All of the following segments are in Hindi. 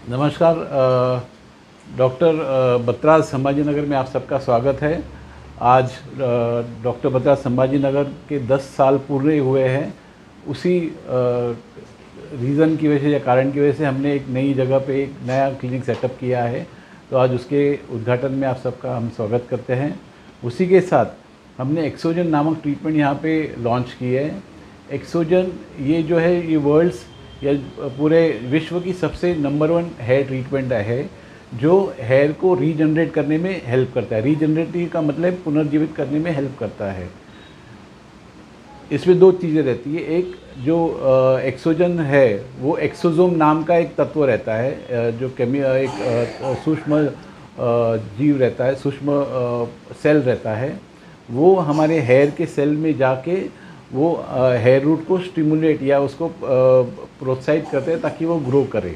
नमस्कार। डॉक्टर बत्रा संभाजी नगर में आप सबका स्वागत है। आज डॉक्टर बत्रा संभाजी नगर के 10 साल पूरे हुए हैं। उसी रीज़न की वजह से या कारण की वजह से हमने एक नई जगह पे एक नया क्लिनिक सेटअप किया है। तो आज उसके उद्घाटन में आप सबका हम स्वागत करते हैं। उसी के साथ हमने एक्सोजन नामक ट्रीटमेंट यहाँ पे लॉन्च की है। एक्सोजन ये जो है ये वर्ल्ड्स या पूरे विश्व की सबसे नंबर 1 हेयर ट्रीटमेंट है जो हेयर को रीजनरेट करने में हेल्प करता है। रीजनरेट का मतलब पुनर्जीवित करने में हेल्प करता है। इसमें 2 चीज़ें रहती है। एक जो एक्सोजन है वो एक्सोसोम नाम का एक तत्व रहता है, जो एक सूक्ष्म जीव रहता है, सूक्ष्म सेल रहता है। वो हमारे हेयर के सेल में जाके वो हेयर रूट को स्टिमुलेट या उसको प्रोत्साहित करते हैं ताकि वो ग्रो करे।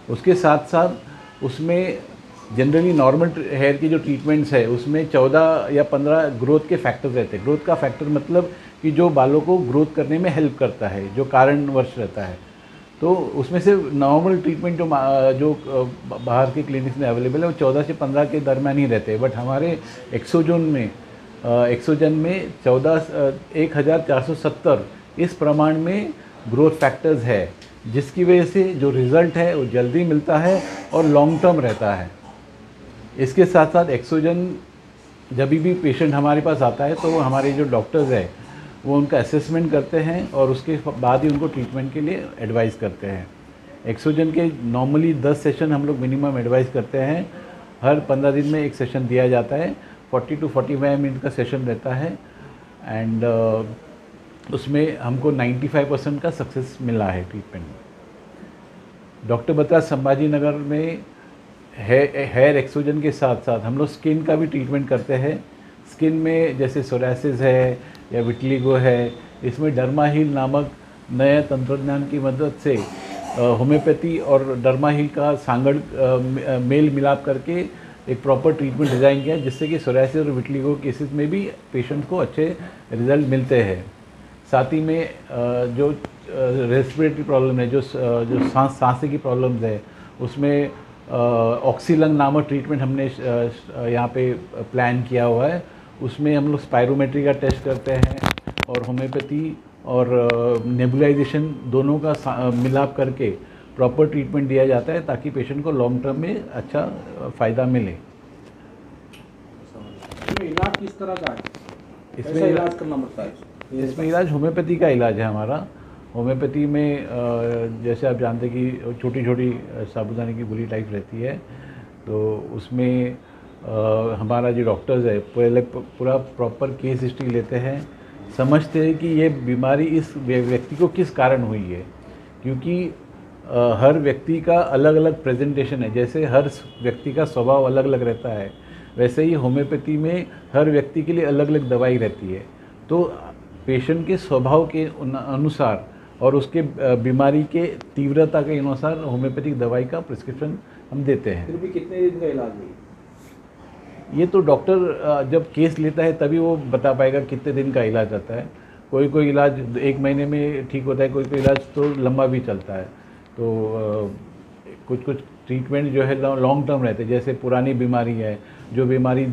उसके साथ साथ उसमें जनरली नॉर्मल हेयर की जो ट्रीटमेंट्स है उसमें 14 या 15 ग्रोथ के फैक्टर्स रहते हैं। ग्रोथ का फैक्टर मतलब कि जो बालों को ग्रोथ करने में हेल्प करता है, जो कारणवश रहता है। तो उसमें से नॉर्मल ट्रीटमेंट जो बाहर के क्लिनिक्स में अवेलेबल है वो 14 से 15 के दरमियान ही रहते हैं। बट हमारे एक्सोजन में 1470 इस प्रमाण में ग्रोथ फैक्टर्स है, जिसकी वजह से जो रिज़ल्ट है वो जल्दी मिलता है और लॉन्ग टर्म रहता है। इसके साथ साथ एक्सोजन जब भी पेशेंट हमारे पास आता है तो हमारे जो डॉक्टर्स हैं वो उनका असेसमेंट करते हैं और उसके बाद ही उनको ट्रीटमेंट के लिए एडवाइस करते हैं। एक्सोजन के नॉर्मली 10 सेशन हम लोग मिनिमम एडवाइस करते हैं। हर 15 दिन में एक सेशन दिया जाता है। 40 to 45 मिनट का सेशन रहता है एंड उसमें हमको 95% का सक्सेस मिला है ट्रीटमेंट में। डॉक्टर बत्रा संभाजी नगर में हेयर एक्सोजन के साथ साथ हम लोग स्किन का भी ट्रीटमेंट करते हैं। स्किन में जैसे सोरासिस है या विटिलिगो है, इसमें डर्माहील नामक नए तंत्रज्ञान की मदद से होम्योपैथी और डर्माहील का सांगड़ मेल मिलाप करके एक प्रॉपर ट्रीटमेंट डिज़ाइन किया है, जिससे कि सोरासिस और विटिलिगो केसेस में भी पेशेंट को अच्छे रिजल्ट मिलते हैं। साथ ही में जो रेस्पिरेटरी प्रॉब्लम है, जो सांसे की प्रॉब्लम्स है, उसमें ऑक्सीलंग नामक ट्रीटमेंट हमने यहाँ पे प्लान किया हुआ है। उसमें हम लोग स्पायरोमेट्री का टेस्ट करते हैं और होम्योपैथी और नेबुलाइजेशन दोनों का मिलाप करके प्रॉपर ट्रीटमेंट दिया जाता है ताकि पेशेंट को लॉन्ग टर्म में अच्छा फ़ायदा मिले। इसमें इलाज किस तरह का है? इसमें इलाज करना पड़ता है? इसमें इलाज होम्योपैथी का इलाज है हमारा। होम्योपैथी में जैसे आप जानते हैं कि छोटी छोटी साबुदाने की गोली टाइप रहती है, तो उसमें हमारा जो डॉक्टर्स है पहले पूरा प्रॉपर केस हिस्ट्री लेते हैं, समझते हैं कि ये बीमारी इस व्यक्ति को किस कारण हुई है। क्योंकि हर व्यक्ति का अलग अलग प्रेजेंटेशन है। जैसे हर व्यक्ति का स्वभाव अलग अलग रहता है, वैसे ही होम्योपैथी में हर व्यक्ति के लिए अलग अलग दवाई रहती है। तो पेशेंट के स्वभाव के अनुसार और उसके बीमारी के तीव्रता के अनुसार होम्योपैथिक दवाई का प्रिस्क्रिप्शन हम देते हैं। फिर भी कितने दिन का इलाज है? ये तो डॉक्टर जब केस लेता है तभी वो बता पाएगा कितने दिन का इलाज आता है। कोई इलाज 1 महीने में ठीक होता है, कोई इलाज तो लंबा भी चलता है। तो कुछ ट्रीटमेंट जो है लॉन्ग टर्म रहते हैं। जैसे पुरानी बीमारी है, जो बीमारी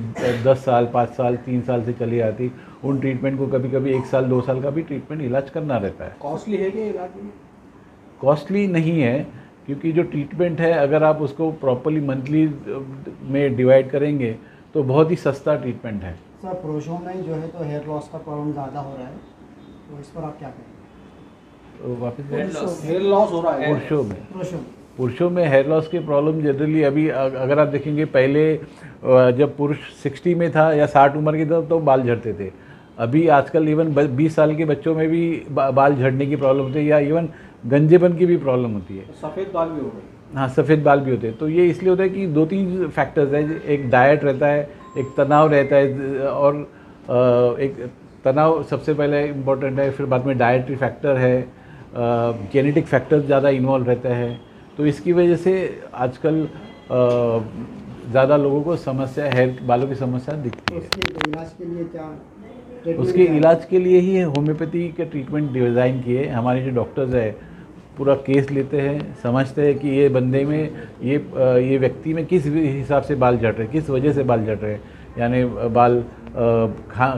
10 साल 5 साल 3 साल से चली आती, उन ट्रीटमेंट को कभी कभी 1 साल 2 साल का भी ट्रीटमेंट इलाज करना रहता है। कॉस्टली है क्या इलाज में? कॉस्टली नहीं है, क्योंकि जो ट्रीटमेंट है अगर आप उसको प्रॉपरली मंथली में डिवाइड करेंगे तो बहुत ही सस्ता ट्रीटमेंट है। सर, पुरुषों में जो है तो हेयर लॉस का प्रॉब्लम ज़्यादा हो रहा है, तो इस पर आप क्या कहेंगे? तो वापस हेयर लॉस हो रहा है पुरुषों में हेयर लॉस की प्रॉब्लम जनरली अभी अगर आप देखेंगे, पहले जब पुरुष 60 में था या 60 उम्र के था तो बाल झड़ते थे। अभी आजकल इवन 20 साल के बच्चों में भी बाल झड़ने की प्रॉब्लम होती है या इवन गंजेपन की भी प्रॉब्लम होती है। सफ़ेद बाल भी हो गए। हाँ, सफ़ेद बाल भी होते हैं। तो ये इसलिए होता है कि 2-3 फैक्टर्स है। एक डाइट रहता है, एक तनाव रहता है, और एक तनाव सबसे पहले इम्पोर्टेंट है, फिर बाद में डाइटरी फैक्टर है, जेनेटिक फैक्टर्स ज़्यादा इन्वॉल्व रहते हैं। तो इसकी वजह से आजकल ज़्यादा लोगों को समस्या, हेयर बालों की समस्या दिखती है। उसके इलाज के लिए क्या? उसके इलाज के लिए ही होम्योपैथी के ट्रीटमेंट डिज़ाइन किए हमारे जो डॉक्टर्स है पूरा केस लेते हैं, समझते हैं कि ये बंदे में ये व्यक्ति में किस हिसाब से बाल झड़ रहे, किस वजह से बाल झड़ रहे हैं, यानी बाल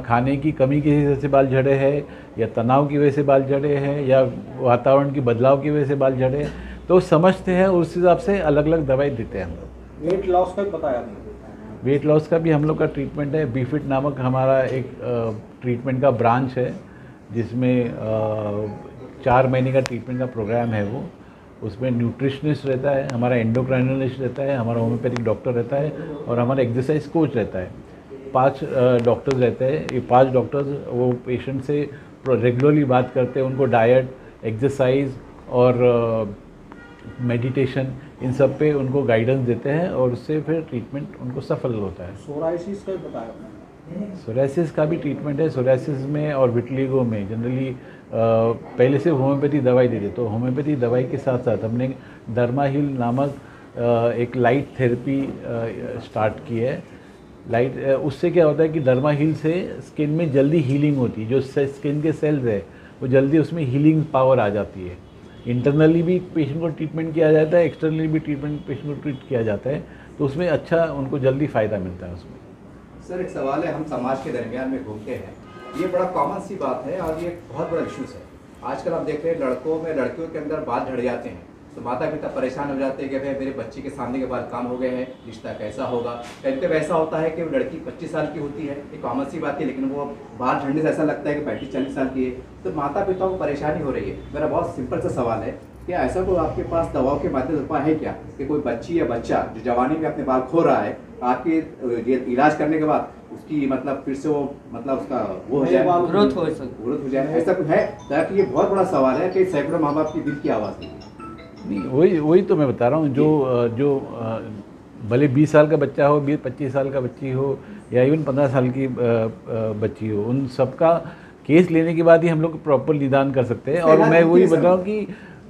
खाने की कमी की वजह से बाल झड़े हैं, या तनाव की वजह से बाल झड़े हैं, या वातावरण की बदलाव की वजह से बाल झड़े हैं। तो समझते हैं, उस हिसाब से अलग अलग दवाई देते हैं हम लोग। वेट लॉस का भी बताया आपने? वेट लॉस का भी हम लोग का ट्रीटमेंट है। बीफिट नामक हमारा एक ट्रीटमेंट का ब्रांच है, जिसमें 4 महीने का ट्रीटमेंट का प्रोग्राम है वो। उसमें न्यूट्रिशनिस्ट रहता है, हमारा एंडोक्राइनोलॉजिस्ट रहता है, हमारा होम्योपैथिक डॉक्टर रहता है, और हमारा एक्सरसाइज कोच रहता है। 5 डॉक्टर्स रहते हैं। ये 5 डॉक्टर्स वो पेशेंट से रेगुलरली बात करते हैं, उनको डाइट, एक्सरसाइज और मेडिटेशन, इन सब पे उनको गाइडेंस देते हैं, और उससे फिर ट्रीटमेंट उनको सफल होता है। सोराइसिस का भी बताया आपने? सोराइसिस का भी ट्रीटमेंट है। सोराइसिस में और विटलिगो में जनरली पहले से होम्योपैथी दवाई देते, तो होम्योपैथी दवाई के साथ साथ हमने डर्माहील नामक एक लाइट थेरेपी स्टार्ट की है। लाइट उससे क्या होता है कि डर्माहील से स्किन में जल्दी हीलिंग होती है, जो स्किन के सेल्स है वो जल्दी उसमें हीलिंग पावर आ जाती है। इंटरनली भी पेशेंट को ट्रीटमेंट किया जाता है, एक्सटर्नली भी ट्रीटमेंट पेशेंट को ट्रीट किया जाता है, तो उसमें अच्छा उनको जल्दी फ़ायदा मिलता है उसमें। सर एक सवाल है, हम समाज के दरमियान में घूमते हैं, ये बड़ा कॉमन सी बात है और ये बहुत बड़ा इश्यूज़ है। आजकल आप देख रहे हैं लड़कों में, लड़कियों के अंदर बाल झड़ जाते हैं, तो माता पिता परेशान हो जाते हैं कि भाई मेरे बच्ची के सामने के बाल काम हो गए हैं, रिश्ता कैसा होगा। कभी कभी ऐसा होता है कि वो लड़की 25 साल की होती है, ये कॉमन सी बात है, लेकिन वो बाल झड़ने से ऐसा लगता है कि 35-40 साल की है, तो माता पिताओं को परेशानी हो रही है। मेरा बहुत सिंपल सा सवाल है, क्या ऐसा कोई आपके पास दवाओं के माध्यम से उपाय है क्या कि कोई बच्ची या बच्चा जो जवानी में अपने बाल खो रहा है, आपके ये इलाज करने के बाद उसकी मतलब फिर से वो मतलब उसका वो हो जाए, ग्रोथ हो जाए, ऐसा कुछ है? ताकि ये बहुत बड़ा सवाल है कि सैकड़ों माँ बाप की दिल की आवाज़ नहीं, वही तो मैं बता रहा हूँ। जो भले 20 साल का बच्चा हो, 25 साल का बच्ची हो, या इवन 15 साल की बच्ची हो, उन सबका केस लेने के बाद ही हम लोग प्रॉपर निदान कर सकते हैं। और मैं वही बता रहा हूँ कि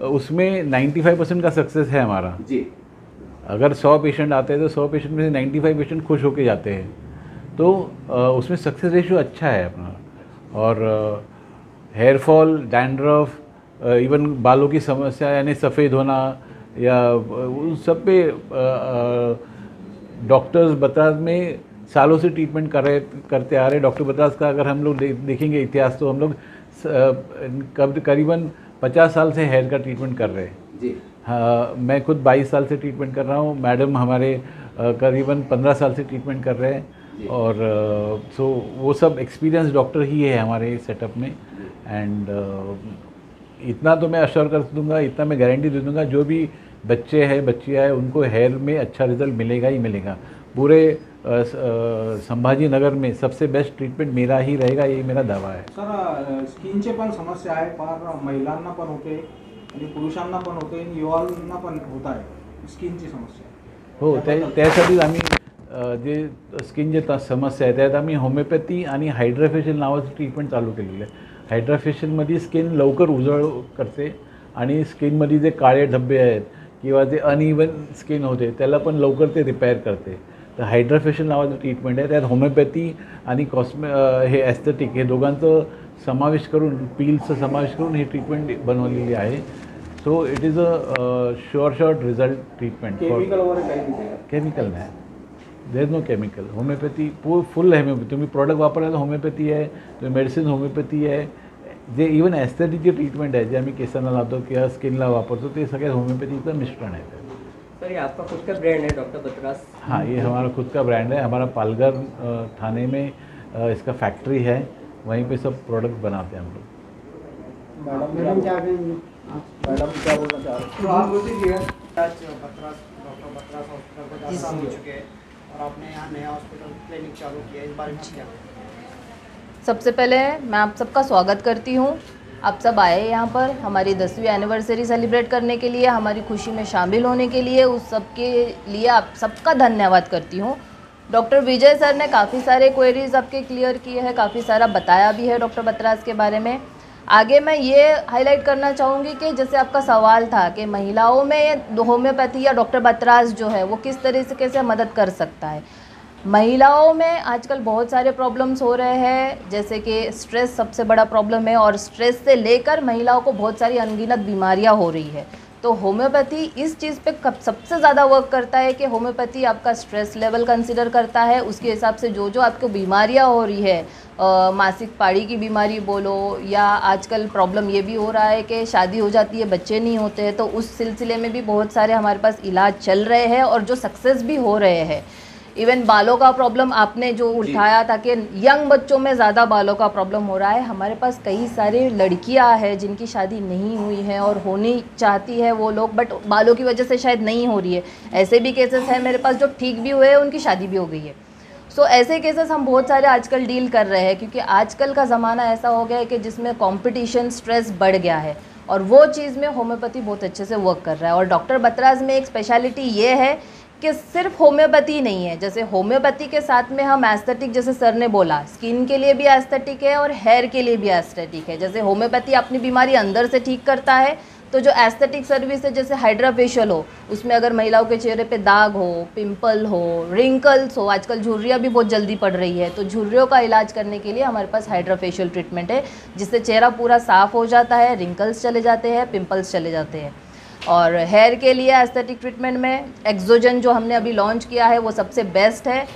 उसमें 95% का सक्सेस है हमारा जी। अगर 100 पेशेंट आते हैं तो 100 पेशेंट में से 95 पेशेंट खुश होके जाते हैं, तो उसमें सक्सेस रेशियो अच्छा है अपना। और हेयर फॉल, डैंड्रफ, इवन बालों की समस्या यानी सफ़ेद होना, या उन सब पे डॉक्टर्स बतराज में सालों से ट्रीटमेंट करते आ रहे। डॉक्टर बतराज का अगर हम लोग देखेंगे इतिहास, तो हम लोग करीबन 50 साल से हेयर का ट्रीटमेंट कर रहे हैं जी। हाँ, मैं खुद 22 साल से ट्रीटमेंट कर रहा हूँ, मैडम हमारे करीबन 15 साल से ट्रीटमेंट कर रहे हैं। और सो वो सब एक्सपीरियंस डॉक्टर ही है हमारे सेटअप में। एंड इतना तो मैं अश्योर कर दूंगा, इतना मैं गारंटी दे दूंगा, जो भी बच्चे हैं बच्चियाँ हैं उनको हेयर में अच्छा रिजल्ट मिलेगा ही मिलेगा। पूरे संभाजी नगर में सबसे बेस्ट ट्रीटमेंट मेरा ही रहेगा, यही मेरा दावा है। सर स्किनचे पण समस्या आहे, फार महिलांना पण होते आणि पुरुषांना पण होते आणि युवांना पण होत आहे स्किनची समस्या। हो, त्यासाठीच आम्ही जे स्किन जे समस्या आहे त्यात आम्ही होमिओपॅथी आणि हायड्राफेशियल नावाचं ट्रीटमेंट चालू केलेलं आहे। हायड्राफेशियलमध्ये स्किन लवकर उजळ करते आणि स्किनमध्ये जे काळे धब्बे आहेत किंवा जे अनइवन स्किन होते त्याला पण लवकर ते रिपेअर करते। तर हायड्राफेशियल नावाचं ट्रीटमेंट आहे, त्यात होमिओपॅथी आणि हे ॲस्थेटिक हे दोघांचं समावेश करून, पील्सचा समावेश करून ही ट्रीटमेंट बनवलेली आहे। So it is a short result treatment. Chemical वगैरे काही नाही? केमिकल नाही, there is no chemical. Homeopathy full homeopathy, तुम्ही प्रोडक्ट वापरायला होमिओपॅथी आहे, तुम्ही मेडिसिन होमिओपॅथी आहे, जे इवन ॲस्थेटिकचे ट्रीटमेंट आहे जे आम्ही केसांना लावतो किंवा स्किनला वापरतो ते सगळ्या होमिओपॅथीचं मिश्रण आहे। सर ये आपका खुद का ब्रांड है डॉक्टर बतराज? हाँ, ये हमारा खुद का ब्रांड है। हमारा पालघर थाने में इसका फैक्ट्री है, वहीं पे सब प्रोडक्ट बनाते हैं हम लोग। मैडम क्या कहेंगे? मैडम क्या बोलना चाह रहे हैं? तो आप बोलिए, आज डॉक्टर बतराज हॉस्पिटल को 10 साल हो चुके हैं और आपने यहाँ नया हॉस्पिटल क्लिनिक चालू किया, इस बारे में क्या? सबसे पहले मैं आप सबका स्वागत करती हूँ। आप सब आए यहाँ पर हमारी 10वीं एनिवर्सरी सेलिब्रेट करने के लिए, हमारी खुशी में शामिल होने के लिए, उस सब के लिए आप सबका धन्यवाद करती हूँ। डॉक्टर विजय सर ने काफ़ी सारे क्वेरीज आपके क्लियर किए हैं, काफ़ी सारा बताया भी है डॉक्टर बतराज के बारे में। आगे मैं ये हाईलाइट करना चाहूँगी कि जैसे आपका सवाल था कि महिलाओं में होम्योपैथी या डॉक्टर बतराज जो है वो किस तरीके से मदद कर सकता है। महिलाओं में आजकल बहुत सारे प्रॉब्लम्स हो रहे हैं, जैसे कि स्ट्रेस सबसे बड़ा प्रॉब्लम है और स्ट्रेस से लेकर महिलाओं को बहुत सारी अनगिनत बीमारियां हो रही है। तो होम्योपैथी इस चीज़ पे सबसे ज़्यादा वर्क करता है कि होम्योपैथी आपका स्ट्रेस लेवल कंसिडर करता है, उसके हिसाब से जो जो आपको बीमारियां हो रही है, मासिक पाड़ी की बीमारी बोलो, या आजकल प्रॉब्लम ये भी हो रहा है कि शादी हो जाती है बच्चे नहीं होते हैं, तो उस सिलसिले में भी बहुत सारे हमारे पास इलाज चल रहे हैं और जो सक्सेस भी हो रहे हैं। इवन बालों का प्रॉब्लम आपने जो उठाया था कि यंग बच्चों में ज़्यादा बालों का प्रॉब्लम हो रहा है, हमारे पास कई सारी लड़कियां हैं जिनकी शादी नहीं हुई है और होनी चाहती है वो लोग, बट बालों की वजह से शायद नहीं हो रही है। ऐसे भी केसेस हैं मेरे पास जो ठीक भी हुए हैं, उनकी शादी भी हो गई है। सो ऐसे केसेस हम बहुत सारे आजकल डील कर रहे हैं, क्योंकि आजकल का ज़माना ऐसा हो गया है कि जिसमें कंपटीशन स्ट्रेस बढ़ गया है, और वो चीज़ में होम्योपैथी बहुत अच्छे से वर्क कर रहा है। और डॉक्टर बतराज में एक स्पेशलिटी ये है कि सिर्फ होम्योपैथी नहीं है, जैसे होम्योपैथी के साथ में हम एस्थेटिक, जैसे सर ने बोला, स्किन के लिए भी एस्थेटिक है और हेयर के लिए भी एस्थेटिक है। जैसे होम्योपैथी अपनी बीमारी अंदर से ठीक करता है, तो जो एस्थेटिक सर्विस है, जैसे हाइड्रा फेशियल हो, उसमें अगर महिलाओं के चेहरे पे दाग हो, पिंपल हो, रिंकल्स हो, आजकल झुर्रियाँ भी बहुत जल्दी पड़ रही है, तो झुर्रियों का इलाज करने के लिए हमारे पास हाइड्रा फेशियल ट्रीटमेंट है, जिससे चेहरा पूरा साफ़ हो जाता है, रिंकल्स चले जाते हैं, पिंपल्स चले जाते हैं। और हेयर के लिए एस्थेटिक ट्रीटमेंट में एक्सोजन जो हमने अभी लॉन्च किया है वो सबसे बेस्ट है,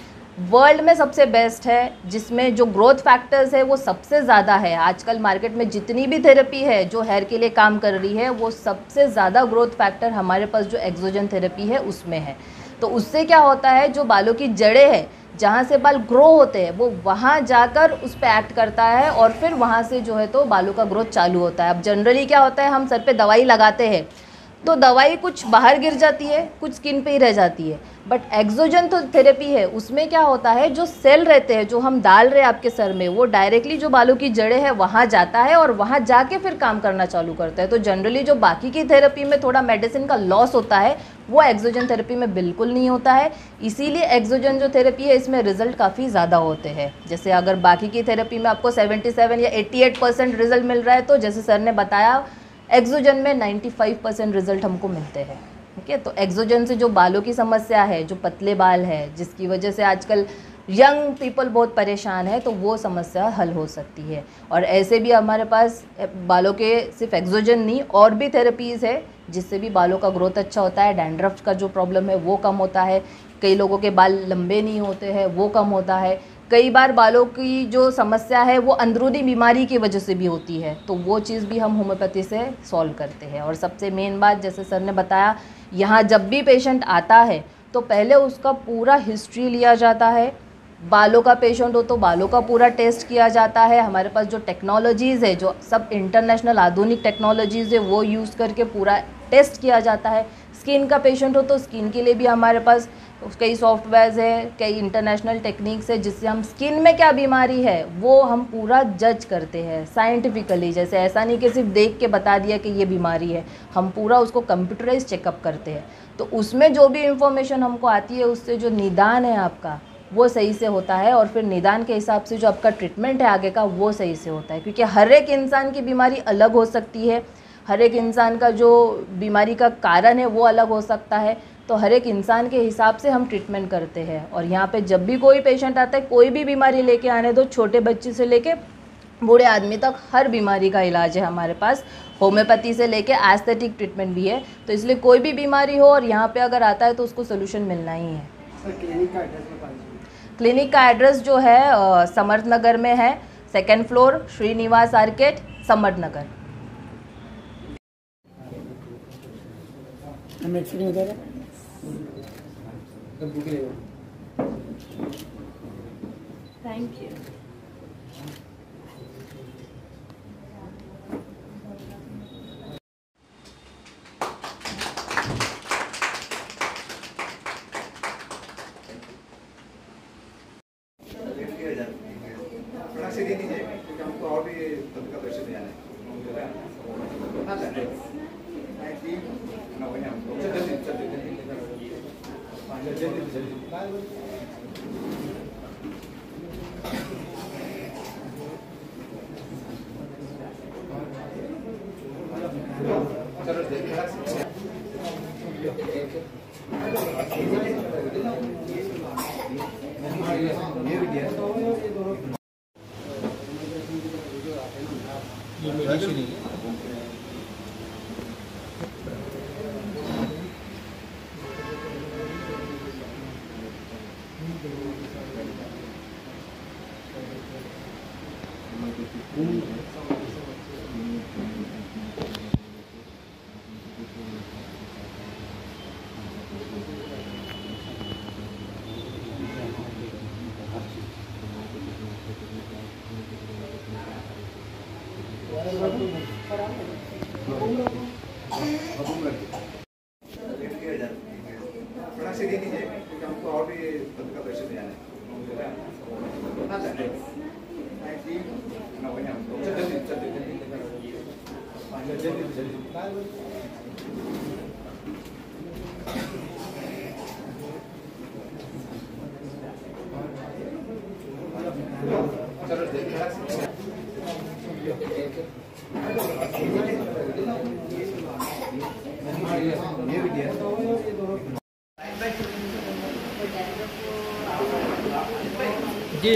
वर्ल्ड में सबसे बेस्ट है, जिसमें जो ग्रोथ फैक्टर्स है वो सबसे ज़्यादा है। आजकल मार्केट में जितनी भी थेरेपी है जो हेयर के लिए काम कर रही है, वो सबसे ज़्यादा ग्रोथ फैक्टर हमारे पास जो एक्सोजन थेरेपी है उसमें है। तो उससे क्या होता है, जो बालों की जड़ें हैं, जहाँ से बाल ग्रो होते हैं, वो वहाँ जाकर उस पर एक्ट करता है और फिर वहाँ से जो है तो बालों का ग्रोथ चालू होता है। अब जनरली क्या होता है, हम सर पे दवाई लगाते हैं तो दवाई कुछ बाहर गिर जाती है, कुछ स्किन पे ही रह जाती है, बट एक्सोजन तो थेरेपी है, उसमें क्या होता है, जो सेल रहते हैं जो हम डाल रहे हैं आपके सर में, वो डायरेक्टली जो बालों की जड़ें हैं वहाँ जाता है और वहाँ जाके फिर काम करना चालू करता है। तो जनरली जो बाकी की थेरेपी में थोड़ा मेडिसिन का लॉस होता है, वो एक्सोजन थेरेपी में बिल्कुल नहीं होता है। इसीलिए एक्सोजन जो थेरेपी है इसमें रिजल्ट काफ़ी ज़्यादा होते हैं। जैसे अगर बाकी की थेरेपी में आपको 77 या 88% रिजल्ट मिल रहा है, तो जैसे सर ने बताया, एक्सोजन में 95% रिजल्ट हमको मिलते हैं। ठीक है, तो एक्सोजन से जो बालों की समस्या है, जो पतले बाल है, जिसकी वजह से आजकल यंग पीपल बहुत परेशान है, तो वो समस्या हल हो सकती है। और ऐसे भी हमारे पास बालों के सिर्फ एक्सोजन नहीं, और भी थेरेपीज़ है जिससे भी बालों का ग्रोथ अच्छा होता है। डैंड्रफ का जो प्रॉब्लम है वो कम होता है, कई लोगों के बाल लंबे नहीं होते हैं वो कम होता है, कई बार बालों की जो समस्या है वो अंदरूनी बीमारी की वजह से भी होती है, तो वो चीज़ भी हम होम्योपैथी से सॉल्व करते हैं। और सबसे मेन बात, जैसे सर ने बताया, यहाँ जब भी पेशेंट आता है तो पहले उसका पूरा हिस्ट्री लिया जाता है। बालों का पेशेंट हो तो बालों का पूरा टेस्ट किया जाता है। हमारे पास जो टेक्नोलॉजीज़ है, जो सब इंटरनेशनल आधुनिक टेक्नोलॉजीज़ है, वो यूज़ करके पूरा टेस्ट किया जाता है। स्किन का पेशेंट हो तो स्किन के लिए भी हमारे पास कई सॉफ्टवेयर्स है, कई इंटरनेशनल टेक्निक्स है, जिससे हम स्किन में क्या बीमारी है वो हम पूरा जज करते हैं साइंटिफिकली। जैसे ऐसा नहीं कि सिर्फ देख के बता दिया कि ये बीमारी है, हम पूरा उसको कंप्यूटराइज चेकअप करते हैं। तो उसमें जो भी इंफॉर्मेशन हमको आती है, उससे जो निदान है आपका वो सही से होता है, और फिर निदान के हिसाब से जो आपका ट्रीटमेंट है आगे का वो सही से होता है। क्योंकि हर एक इंसान की बीमारी अलग हो सकती है, हर एक इंसान का जो बीमारी का कारण है वो अलग हो सकता है, तो हर एक इंसान के हिसाब से हम ट्रीटमेंट करते हैं। और यहाँ पे जब भी कोई पेशेंट आता है, कोई भी बीमारी लेके आने दो, छोटे बच्चे से लेके बूढ़े आदमी तक, हर बीमारी का इलाज है हमारे पास। होम्योपैथी से लेके एस्थेटिक ट्रीटमेंट भी है, तो इसलिए कोई भी बीमारी हो और यहाँ पे अगर आता है तो उसको सोल्यूशन मिलना ही है। सर क्लिनिक का एड्रेस बता दीजिए। क्लिनिक का एड्रेस जो है समर्थ नगर में है, 2nd floor, Srinivas Arcade, Samarth Nagar. Thank you. दे दीजिए क्योंकि हमको और भी का प्रेशर देना है। हाँ सर, चलो थोड़ा सी दे दीजिए क्योंकि हमको और भी का प्रेशर देना है। ये भी दिया